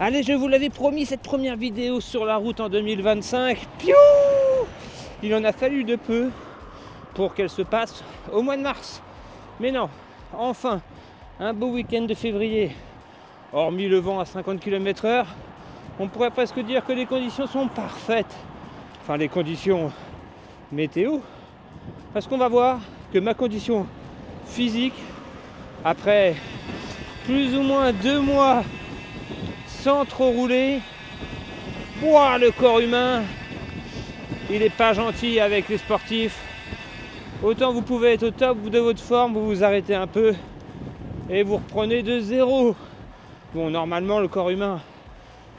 Allez, je vous l'avais promis, cette première vidéo sur la route en 2025. Piou! Il en a fallu de peu pour qu'elle se passe au mois de mars. Mais non, enfin, un beau week-end de février. Hormis le vent à 50 km/h, on pourrait presque dire que les conditions sont parfaites. Enfin, les conditions météo. Parce qu'on va voir que ma condition physique, après plus ou moins 2 mois sans trop rouler, ouah, le corps humain, il n'est pas gentil avec les sportifs. Autant vous pouvez être au top de votre forme, vous vous arrêtez un peu et vous reprenez de zéro. Bon, normalement, le corps humain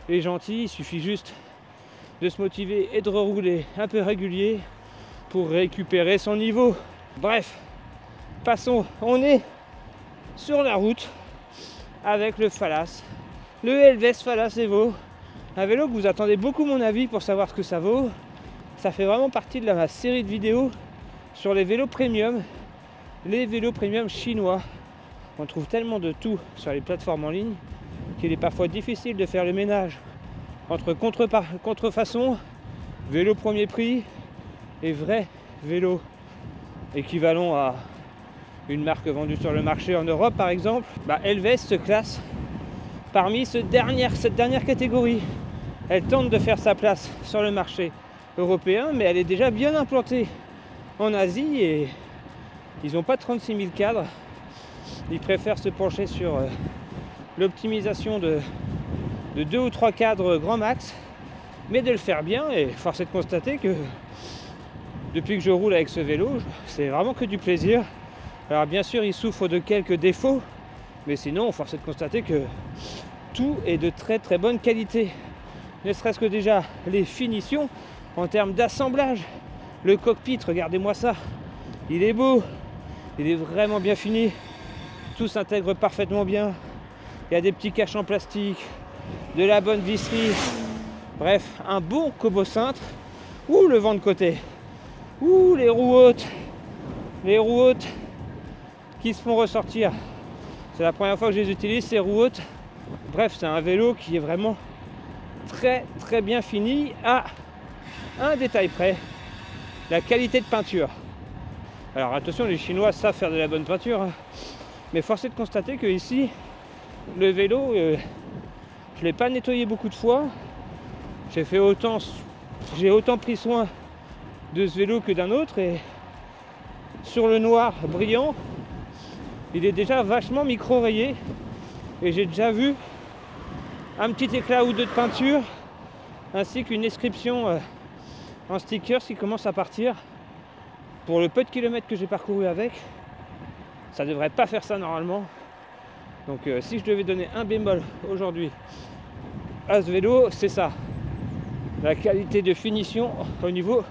est gentil, il suffit juste de se motiver et de rerouler un peu régulier pour récupérer son niveau. Bref, passons, on est sur la route avec le Falas, le Elvès Falas Evo, un vélo que vous attendez beaucoup mon avis pour savoir ce que ça vaut. Ça fait vraiment partie de ma série de vidéos sur les vélos premium, les vélos premium chinois. On trouve tellement de tout sur les plateformes en ligne qu'il est parfois difficile de faire le ménage entre contrefaçon, vélo premier prix et vrai vélo équivalent à une marque vendue sur le marché en Europe par exemple. Elvès se classe parmi cette dernière catégorie. Elle tente de faire sa place sur le marché européen, mais elle est déjà bien implantée en Asie et ils n'ont pas 36 000 cadres. Ils préfèrent se pencher sur l'optimisation de 2 ou 3 cadres grand max, mais de le faire bien. Et force est de constater que depuis que je roule avec ce vélo, c'est vraiment que du plaisir. Alors bien sûr, il souffre de quelques défauts, mais sinon, force est de constater que tout est de très très bonne qualité. Ne serait-ce que déjà les finitions en termes d'assemblage. Le cockpit, regardez-moi ça, il est beau, il est vraiment bien fini, tout s'intègre parfaitement bien. Il y a des petits caches en plastique, de la bonne visserie, bref, un bon cobocintre. Ouh, le vent de côté, ouh, les roues hautes qui se font ressortir. C'est la première fois que je les utilise, ces roues hautes. Bref, c'est un vélo qui est vraiment très très bien fini à un détail près, la qualité de peinture. Alors attention, les Chinois savent faire de la bonne peinture, hein. Mais force est de constater que ici, le vélo, je ne l'ai pas nettoyé beaucoup de fois. J'ai autant pris soin de ce vélo que d'un autre, et sur le noir brillant, il est déjà vachement micro-rayé et j'ai déjà vu un petit éclat ou deux de peinture ainsi qu'une inscription en stickers qui commence à partir. Pour le peu de kilomètres que j'ai parcouru avec, ça devrait pas faire ça normalement. Donc si je devais donner un bémol aujourd'hui à ce vélo, c'est ça, la qualité de finition au niveau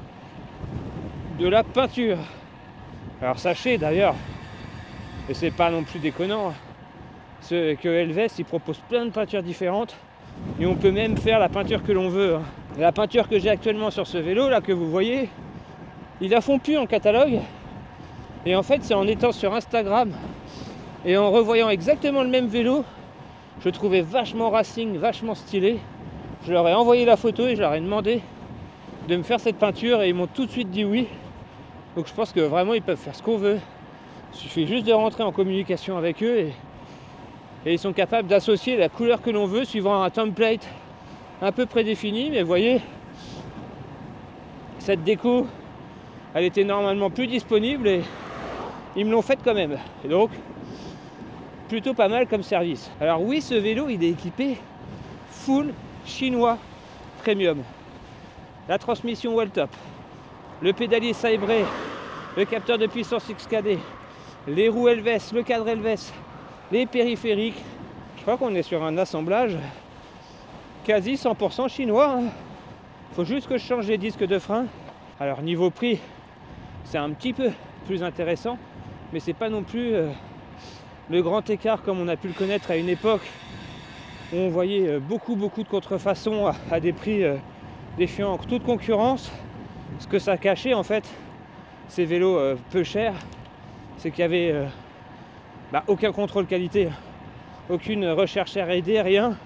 de la peinture. Alors sachez d'ailleurs, et c'est pas non plus déconnant, que Elvès il propose plein de peintures différentes et on peut même faire la peinture que l'on veut. La peinture que j'ai actuellement sur ce vélo là que vous voyez, ils la font plus en catalogue, et en fait c'est en étant sur Instagram et en revoyant exactement le même vélo, je trouvais vachement racing, vachement stylé. Je leur ai envoyé la photo et je leur ai demandé de me faire cette peinture et ils m'ont tout de suite dit oui. Donc je pense que vraiment ils peuvent faire ce qu'on veut. Il suffit juste de rentrer en communication avec eux et ils sont capables d'associer la couleur que l'on veut suivant un template un peu prédéfini. Mais vous voyez, cette déco, elle était normalement plus disponible et ils me l'ont faite quand même. Et donc, plutôt pas mal comme service. Alors oui, ce vélo, il est équipé full chinois premium. La transmission Welltop, le pédalier Cybré, le capteur de puissance XKD, les roues Elvès, le cadre Elvès, les périphériques. Je crois qu'on est sur un assemblage quasi 100% chinois. Faut juste que je change les disques de frein. Alors niveau prix, c'est un petit peu plus intéressant, mais c'est pas non plus le grand écart comme on a pu le connaître à une époque où on voyait beaucoup de contrefaçons à des prix défiant toute concurrence. Ce que ça cachait en fait, ces vélos peu chers, c'est qu'il y avait aucun contrôle qualité, aucune recherche R&D, rien.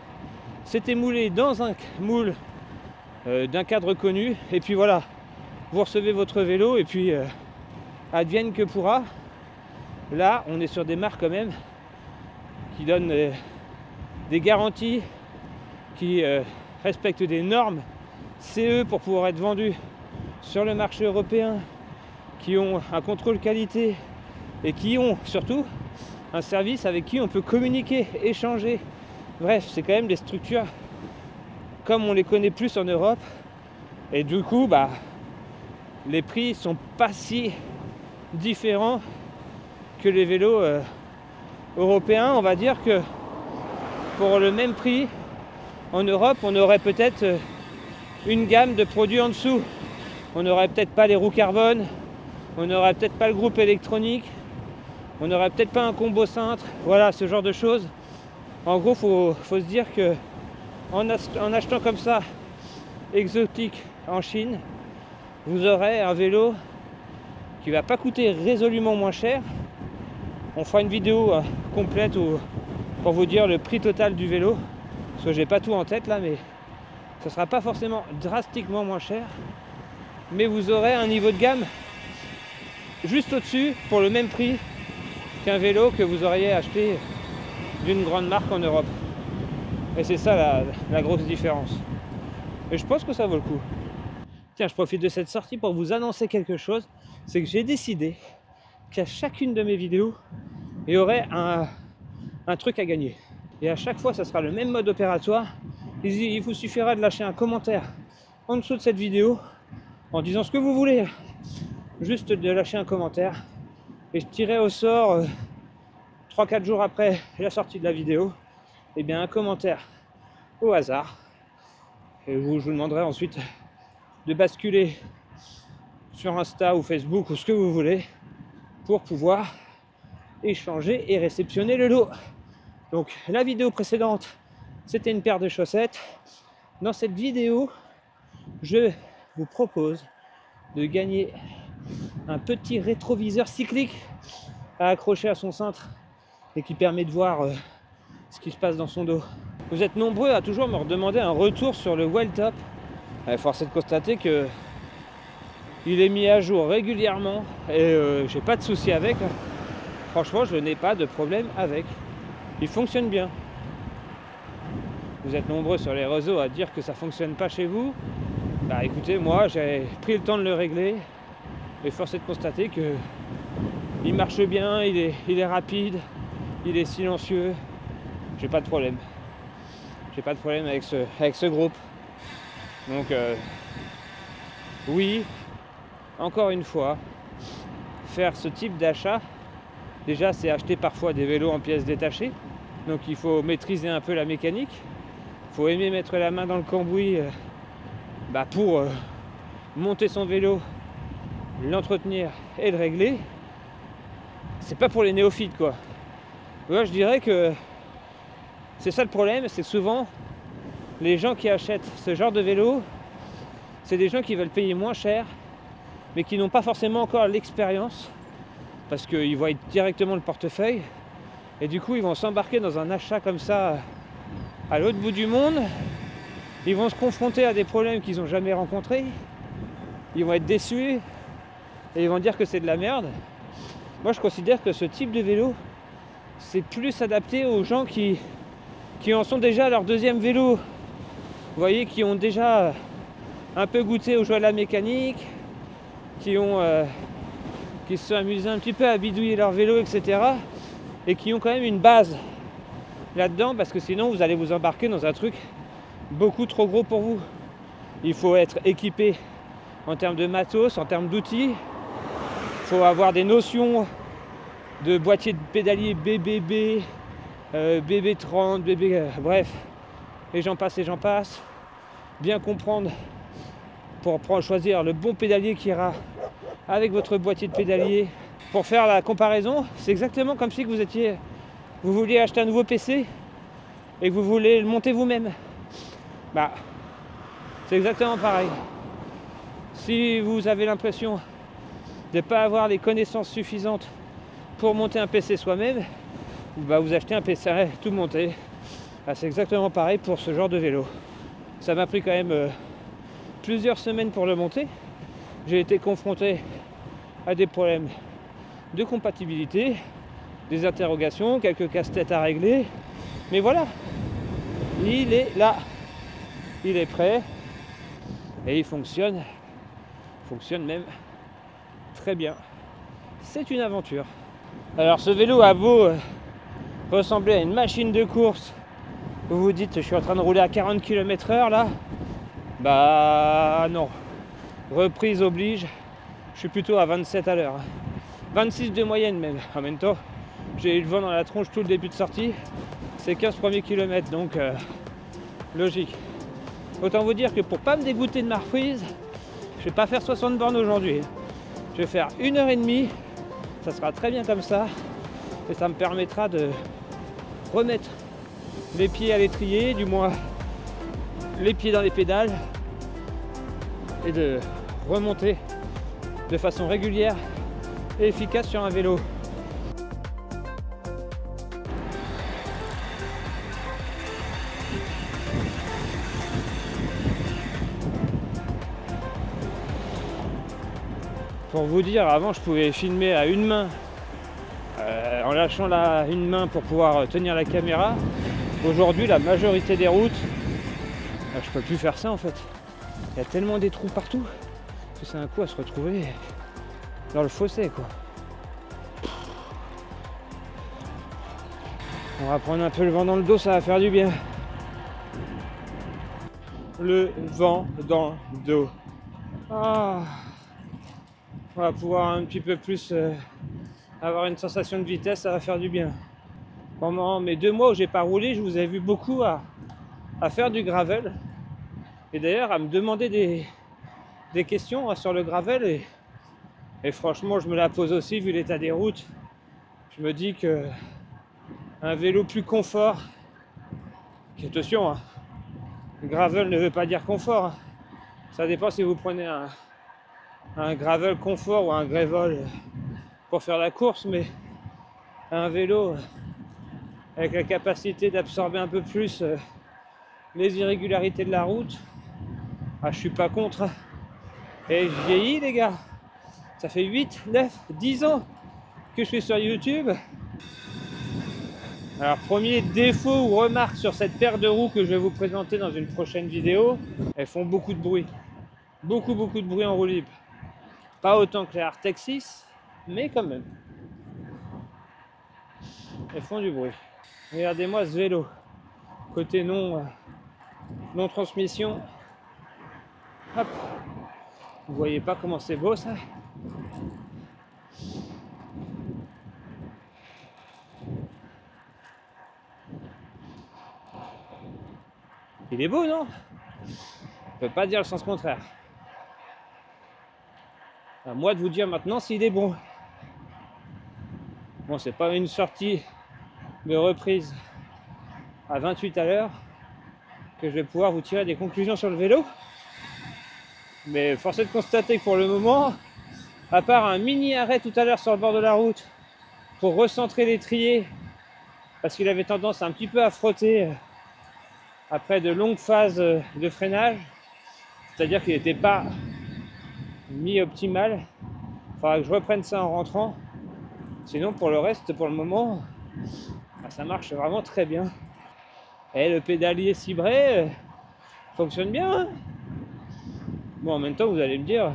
c'est émoulé dans un moule d'un cadre connu, et puis voilà, vous recevez votre vélo, et puis advienne que pourra. Là, on est sur des marques quand même qui donnent des garanties, qui respectent des normes CE pour pouvoir être vendus sur le marché européen, qui ont un contrôle qualité et qui ont surtout un service avec qui on peut communiquer, échanger. Bref, c'est quand même des structures comme on les connaît plus en Europe, et du coup les prix sont pas si différents que les vélos européens. On va dire que pour le même prix en Europe, on aurait peut-être une gamme de produits en dessous. On n'aurait peut-être pas les roues carbone, on n'aurait peut-être pas le groupe électronique, on n'aurait peut-être pas un combo cintre, voilà, ce genre de choses. En gros, faut se dire que en achetant comme ça exotique en Chine, vous aurez un vélo qui va pas coûter résolument moins cher. On fera une vidéo complète pour vous dire le prix total du vélo, parce que j'ai pas tout en tête là, mais ce sera pas forcément drastiquement moins cher, mais vous aurez un niveau de gamme juste au-dessus pour le même prix qu'un vélo que vous auriez acheté d'une grande marque en Europe. Et c'est ça la grosse différence. Et je pense que ça vaut le coup. Tiens, je profite de cette sortie pour vous annoncer quelque chose. C'est que j'ai décidé qu'à chacune de mes vidéos, il y aurait un truc à gagner. Et à chaque fois, ça sera le même mode opératoire. Il vous suffira de lâcher un commentaire en dessous de cette vidéo en disant ce que vous voulez. Juste de lâcher un commentaire. Et je tirerai au sort 3-4 jours après la sortie de la vidéo, et bien un commentaire au hasard. Et je vous demanderai ensuite de basculer sur Insta ou Facebook ou ce que vous voulez pour pouvoir échanger et réceptionner le lot. Donc la vidéo précédente, c'était une paire de chaussettes. Dans cette vidéo, je vous propose de gagner un petit rétroviseur cyclique à accrocher à son cintre et qui permet de voir ce qui se passe dans son dos. Vous êtes nombreux à toujours me redemander un retour sur le Welltop. Force est de constater que il est mis à jour régulièrement et j'ai pas de souci avec. Franchement, je n'ai pas de problème avec. Il fonctionne bien. Vous êtes nombreux sur les réseaux à dire que ça fonctionne pas chez vous. Bah écoutez, moi j'ai pris le temps de le régler et force est de constater que il marche bien, il est rapide, il est silencieux. J'ai pas de problème. J'ai pas de problème avec ce groupe. Donc oui, encore une fois, faire ce type d'achat, déjà c'est acheter parfois des vélos en pièces détachées. Donc il faut maîtriser un peu la mécanique. Il faut aimer mettre la main dans le cambouis pour monter son vélo, l'entretenir et le régler. C'est pas pour les néophytes quoi. Moi je dirais que c'est ça le problème, c'est que souvent les gens qui achètent ce genre de vélo, c'est des gens qui veulent payer moins cher mais qui n'ont pas forcément encore l'expérience parce qu'ils voient directement le portefeuille et du coup ils vont s'embarquer dans un achat comme ça à l'autre bout du monde. Ils vont se confronter à des problèmes qu'ils n'ont jamais rencontrés, ils vont être déçus et ils vont dire que c'est de la merde. Moi je considère que ce type de vélo c'est plus adapté aux gens qui en sont déjà à leur deuxième vélo. Vous voyez, qui ont déjà un peu goûté aux joies de la mécanique, qui se sont amusés un petit peu à bidouiller leur vélo, etc. Et qui ont quand même une base là-dedans, parce que sinon vous allez vous embarquer dans un truc beaucoup trop gros pour vous. Il faut être équipé en termes de matos, en termes d'outils. Il faut avoir des notions de boîtier de pédalier BBB, BB30, bref, et j'en passe. Bien comprendre pour choisir le bon pédalier qui ira avec votre boîtier de pédalier. Pour faire la comparaison, c'est exactement comme si vous vouliez acheter un nouveau PC et que vous voulez le monter vous-même. C'est exactement pareil. Si vous avez l'impression de ne pas avoir les connaissances suffisantes pour monter un PC soi-même, vous achetez un PC tout monté Ah, c'est exactement pareil pour ce genre de vélo. Ça m'a pris quand même plusieurs semaines pour le monter. J'ai été confronté à des problèmes de compatibilité, des interrogations, quelques casse-têtes à régler. Mais voilà, il est là, il est prêt et il fonctionne même très bien. C'est une aventure. Alors ce vélo a beau ressembler à une machine de course, vous vous dites je suis en train de rouler à 40 km/h là, bah non, reprise oblige, je suis plutôt à 27 à l'heure, 26 de moyenne même. En même temps, j'ai eu le vent dans la tronche tout le début de sortie, c'est 15 premiers kilomètres, donc logique. Autant vous dire que pour pas me dégoûter de ma reprise, je vais pas faire 60 bornes aujourd'hui. Je vais faire 1h30, ça sera très bien comme ça, et ça me permettra de remettre les pieds à l'étrier, du moins les pieds dans les pédales, et de remonter de façon régulière et efficace sur un vélo. Pour vous dire, avant je pouvais filmer à une main, en lâchant une main pour pouvoir tenir la caméra. Aujourd'hui, la majorité des routes, je peux plus faire ça en fait. Il y a tellement des trous partout que c'est un coup à se retrouver dans le fossé quoi. On va prendre un peu le vent dans le dos, ça va faire du bien. Le vent dans le dos. Ah. On va pouvoir un petit peu plus avoir une sensation de vitesse, ça va faire du bien. Pendant mes 2 mois où j'ai pas roulé, je vous ai vu beaucoup à faire du gravel. Et d'ailleurs à me demander des questions sur le gravel. Et franchement, je me la pose aussi vu l'état des routes. Je me dis que un vélo plus confort, attention, hein, gravel ne veut pas dire confort. Hein. Ça dépend si vous prenez un gravel confort ou un gravel pour faire la course, mais un vélo avec la capacité d'absorber un peu plus les irrégularités de la route, je suis pas contre. Et je vieillis les gars, ça fait 8, 9, 10 ans que je suis sur YouTube. Alors premier défaut ou remarque sur cette paire de roues que je vais vous présenter dans une prochaine vidéo, elles font beaucoup de bruit. Beaucoup de bruit en roue libre. Pas autant que les Artec 6, mais quand même. Elles font du bruit. Regardez-moi ce vélo. Côté non transmission. Hop. Vous voyez pas comment c'est beau ça? Il est beau, non? On peut pas dire le sens contraire. À moi de vous dire maintenant s'il est bon. Bon, c'est pas une sortie de reprise à 28 à l'heure que je vais pouvoir vous tirer des conclusions sur le vélo. Mais force est de constater que pour le moment, à part un mini arrêt tout à l'heure sur le bord de la route pour recentrer l'étrier, parce qu'il avait tendance un petit peu à frotter après de longues phases de freinage, c'est-à-dire qu'il n'était pas mis optimal. Il faudra que je reprenne ça en rentrant. Sinon, pour le reste, pour le moment, ça marche vraiment très bien. Et le pédalier cibré fonctionne bien. Hein. Bon, en même temps, vous allez me dire,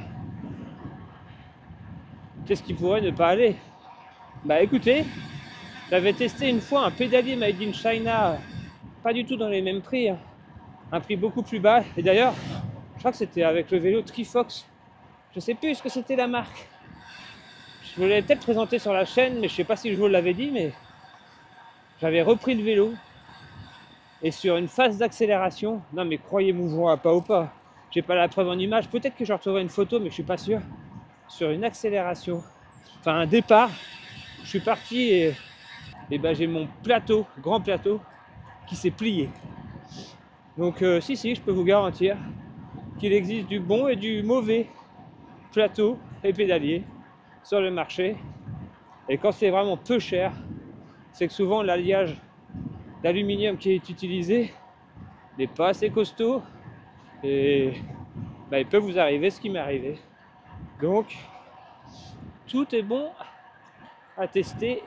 qu'est-ce qui pourrait ne pas aller? Bah écoutez, j'avais testé une fois un pédalier made in China, pas du tout dans les mêmes prix, hein. Un prix beaucoup plus bas. Et d'ailleurs, je crois que c'était avec le vélo Trifox. Je sais plus ce que c'était la marque. Je vous l'avais peut-être présenté sur la chaîne, mais je sais pas si je vous l'avais dit, mais j'avais repris le vélo. Et sur une phase d'accélération, non mais croyez-moi, je vois pas ou pas, j'ai pas la preuve en image, peut-être que je retrouverai une photo, mais je suis pas sûr. Sur une accélération, enfin un départ, je suis parti et ben j'ai mon plateau, grand plateau, qui s'est plié. Donc si, je peux vous garantir qu'il existe du bon et du mauvais plateau et pédalier sur le marché. Et quand c'est vraiment peu cher, c'est que souvent l'alliage l'aluminium qui est utilisé n'est pas assez costaud et bah, il peut vous arriver ce qui m'est arrivé. Donc tout est bon à tester,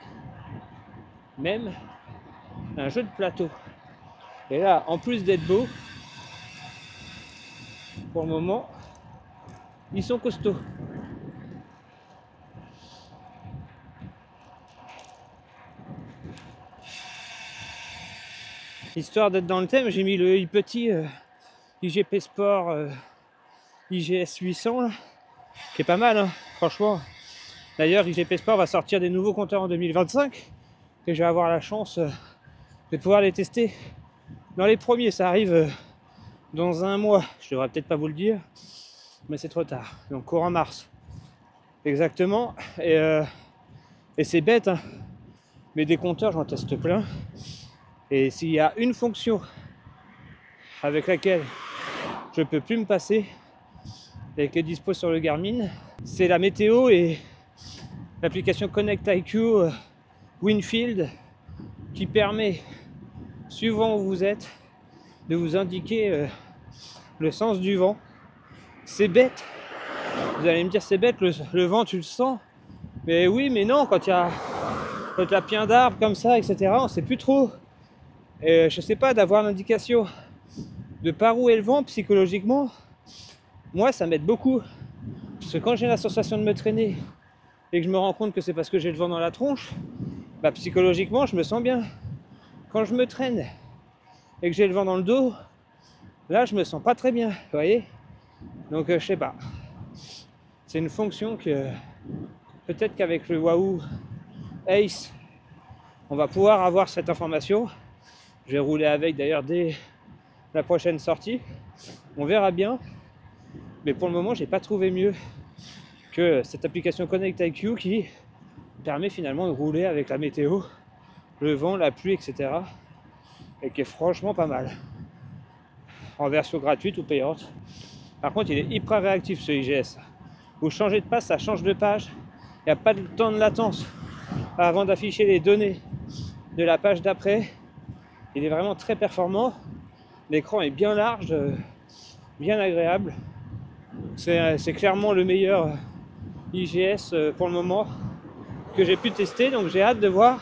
même un jeu de plateau. Et là, en plus d'être beau, pour le moment, ils sont costauds. Histoire d'être dans le thème, j'ai mis le petit IGP Sport IGS 800 là, qui est pas mal, hein, franchement. D'ailleurs, IGP Sport va sortir des nouveaux compteurs en 2025 et je vais avoir la chance de pouvoir les tester. Dans les premiers, ça arrive dans un mois. Je devrais peut-être pas vous le dire, mais c'est trop tard. Donc courant mars. Exactement. Et c'est bête, hein, mais des compteurs, j'en teste plein. Et s'il y a une fonction avec laquelle je peux plus me passer et qui est dispo sur le Garmin, c'est la météo et l'application Connect IQ Winfield qui permet, suivant où vous êtes, de vous indiquer le sens du vent. C'est bête. Vous allez me dire c'est bête, le vent tu le sens. Mais oui, mais non, quand il y a plein d'arbres comme ça, etc., on sait plus trop. Et je sais pas, d'avoir l'indication de par où est le vent psychologiquement, moi ça m'aide beaucoup. Parce que quand j'ai la sensation de me traîner et que je me rends compte que c'est parce que j'ai le vent dans la tronche, bah psychologiquement je me sens bien. Quand je me traîne et que j'ai le vent dans le dos, là je me sens pas très bien, vous voyez. Donc je sais pas. C'est une fonction que peut-être qu'avec le Wahoo Ace, on va pouvoir avoir cette information. Je vais rouler avec d'ailleurs dès la prochaine sortie. On verra bien. Mais pour le moment, j'ai pas trouvé mieux que cette application Connect IQ qui permet finalement de rouler avec la météo, le vent, la pluie, etc. Et qui est franchement pas mal. En version gratuite ou payante. Par contre, il est hyper réactif ce IGS. Vous changez de page, ça change de page. Il n'y a pas de temps de latence avant d'afficher les données de la page d'après. Il est vraiment très performant. L'écran est bien large, bien agréable. C'est clairement le meilleur IGS pour le moment que j'ai pu tester. Donc j'ai hâte de voir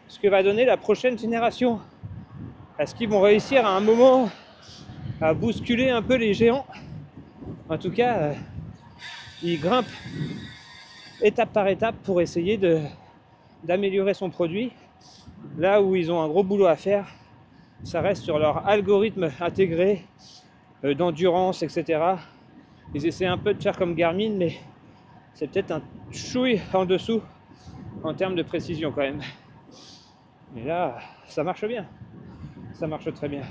ce que va donner la prochaine génération. Est-ce qu'ils vont réussir à un moment à bousculer un peu les géants? En tout cas, ils grimpent étape par étape pour essayer d'améliorer son produit. Là où ils ont un gros boulot à faire, ça reste sur leur algorithme intégré d'endurance, etc. Ils essaient un peu de faire comme Garmin, mais c'est peut-être un chouille en dessous en termes de précision quand même. Mais là, ça marche bien. Ça marche très bien.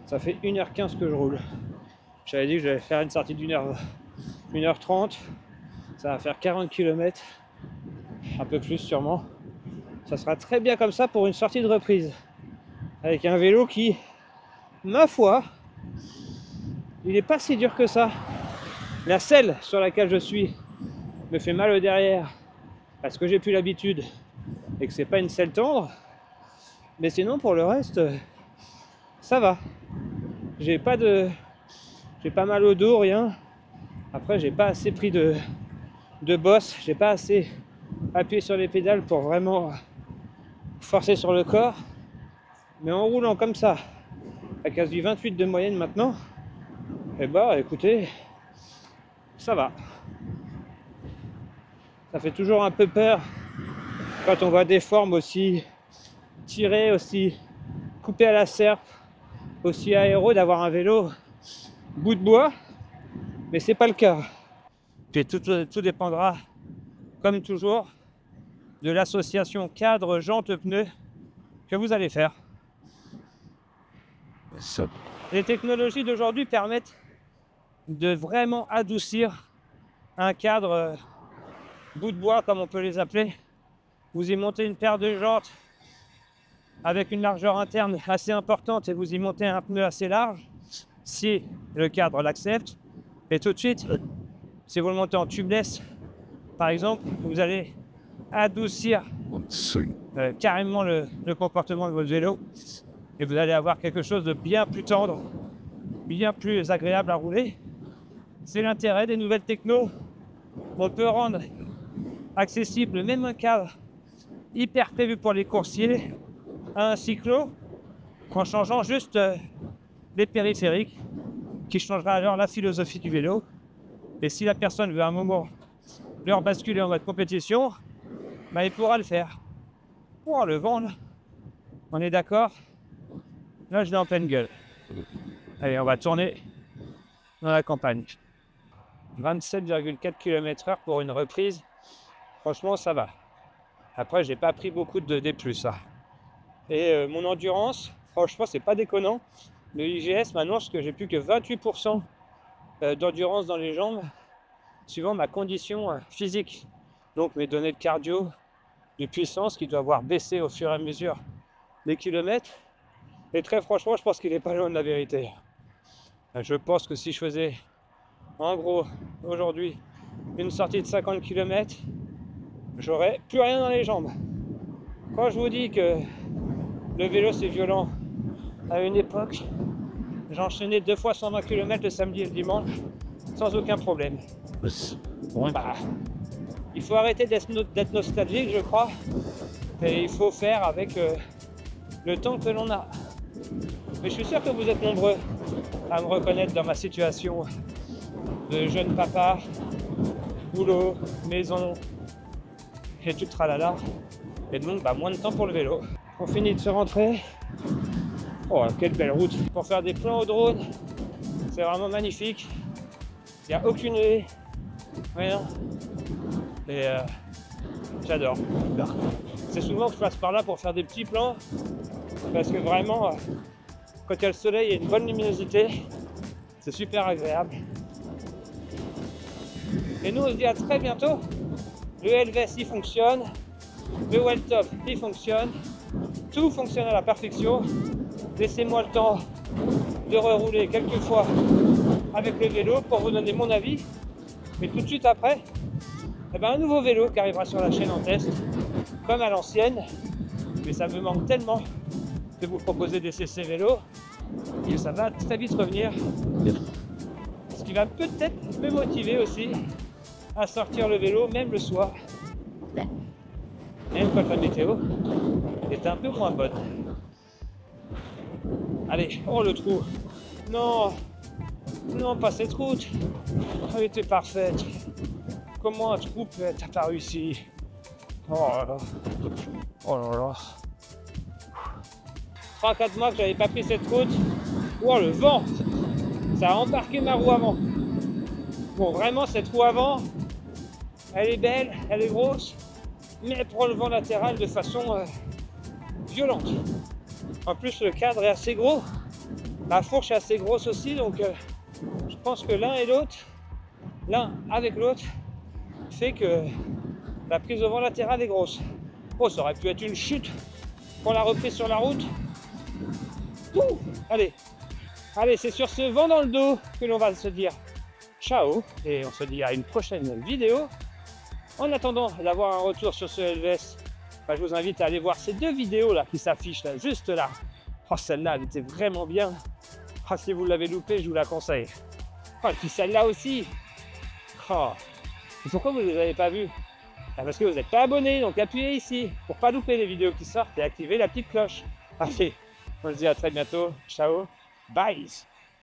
Ça fait 1h15 que je roule. J'avais dit que j'allais faire une sortie d'1h30. Ça va faire 40 km. Un peu plus sûrement. Ça sera très bien comme ça pour une sortie de reprise. Avec un vélo qui, ma foi, il n'est pas si dur que ça. La selle sur laquelle je suis me fait mal au derrière parce que j'ai plus l'habitude et que c'est pas une selle tendre. Mais sinon pour le reste, ça va. J'ai pas mal au dos, rien. Après j'ai pas assez pris de bosse, j'ai pas assez appuyé sur les pédales pour vraiment forcer sur le corps. Mais en roulant comme ça, à quasi 28 de moyenne maintenant, et bah écoutez, ça va. Ça fait toujours un peu peur quand on voit des formes aussi tirées, aussi coupées à la serpe, aussi aéro, d'avoir un vélo bout de bois, mais c'est pas le cas. Puis tout dépendra, comme toujours, de l'association cadre jantes-pneus que vous allez faire. Les technologies d'aujourd'hui permettent de vraiment adoucir un cadre bout de bois, comme on peut les appeler. Vous y montez une paire de jantes avec une largeur interne assez importante et vous y montez un pneu assez large, si le cadre l'accepte. Et tout de suite, si vous le montez en tubeless, par exemple, vous allez adoucir carrément le comportement de votre vélo et vous allez avoir quelque chose de bien plus tendre, bien plus agréable à rouler. C'est l'intérêt des nouvelles technos. On peut rendre accessible même un cadre hyper prévu pour les coursiers à un cyclo en changeant juste les périphériques qui changera alors la philosophie du vélo. Et si la personne veut à un moment leur basculer en mode compétition, bah, il pourra le faire. Pour le vendre, on est d'accord? Là, je l'ai en pleine gueule. Allez, on va tourner dans la campagne. 27,4 km/h pour une reprise. Franchement, ça va. Après, j'ai pas pris beaucoup de D+. Et mon endurance, franchement, c'est pas déconnant. Le IGS m'annonce que j'ai plus que 28% d'endurance dans les jambes, suivant ma condition physique. Donc mes données de cardio, de puissance qui doit avoir baissé au fur et à mesure des kilomètres. Et très franchement, je pense qu'il n'est pas loin de la vérité. Je pense que si je faisais, en gros, aujourd'hui, une sortie de 50 km, j'aurais plus rien dans les jambes. Quand je vous dis que le vélo c'est violent, à une époque, j'enchaînais 2 fois 120 km le samedi et le dimanche, sans aucun problème. Bon, bah, il faut arrêter d'être nostalgique, je crois, et il faut faire avec le temps que l'on a. Mais je suis sûr que vous êtes nombreux à me reconnaître dans ma situation de jeune papa, boulot, maison, et tout le tralala. Et donc, bah, moins de temps pour le vélo. On finit de se rentrer. Oh, quelle belle route! Pour faire des plans au drone, c'est vraiment magnifique. Il n'y a aucune haie, rien. Et j'adore. C'est souvent que je passe par là pour faire des petits plans, parce que vraiment, quand il y a le soleil et une bonne luminosité, c'est super agréable. Et nous, on se dit à très bientôt. Le Helvest, il fonctionne. Le Welltop, il fonctionne. Tout fonctionne à la perfection. Laissez-moi le temps de rerouler quelques fois avec le vélo pour vous donner mon avis. Mais tout de suite après, eh ben, un nouveau vélo qui arrivera sur la chaîne en test, comme à l'ancienne. Mais ça me manque tellement de vous proposer des CC vélos. Et ça va très vite revenir. Ce qui va peut-être me motiver aussi à sortir le vélo, même le soir. Même quand la météo est un peu moins bonne. Allez, oh le trou. Non, non, pas cette route. Elle était parfaite. Comment un trou peut être apparu ici? Oh là là. Oh là là. 3-4 mois que j'avais pas pris cette route. Oh le vent. Ça a embarqué ma roue avant. Bon, vraiment, cette roue avant, elle est belle, elle est grosse, mais elle prend le vent latéral de façon violente. En plus, le cadre est assez gros, la fourche est assez grosse aussi, donc je pense que l'un et l'autre, l'un avec l'autre, fait que la prise au vent latéral est grosse. Oh, ça aurait pu être une chute pour la reprise sur la route. Ouh, allez, c'est sur ce vent dans le dos que l'on va se dire ciao, et on se dit à une prochaine vidéo. En attendant d'avoir un retour sur ce Helvest, bah, je vous invite à aller voir ces 2 vidéos là qui s'affichent là, juste là. Oh, celle-là, elle était vraiment bien. Oh, si vous l'avez loupé, je vous la conseille. Oh, et puis celle-là aussi. Oh. Et pourquoi vous ne les avez pas vues? Parce que vous n'êtes pas abonné, donc appuyez ici pour ne pas louper les vidéos qui sortent et activez la petite cloche. Allez, on se dit à très bientôt. Ciao, bye.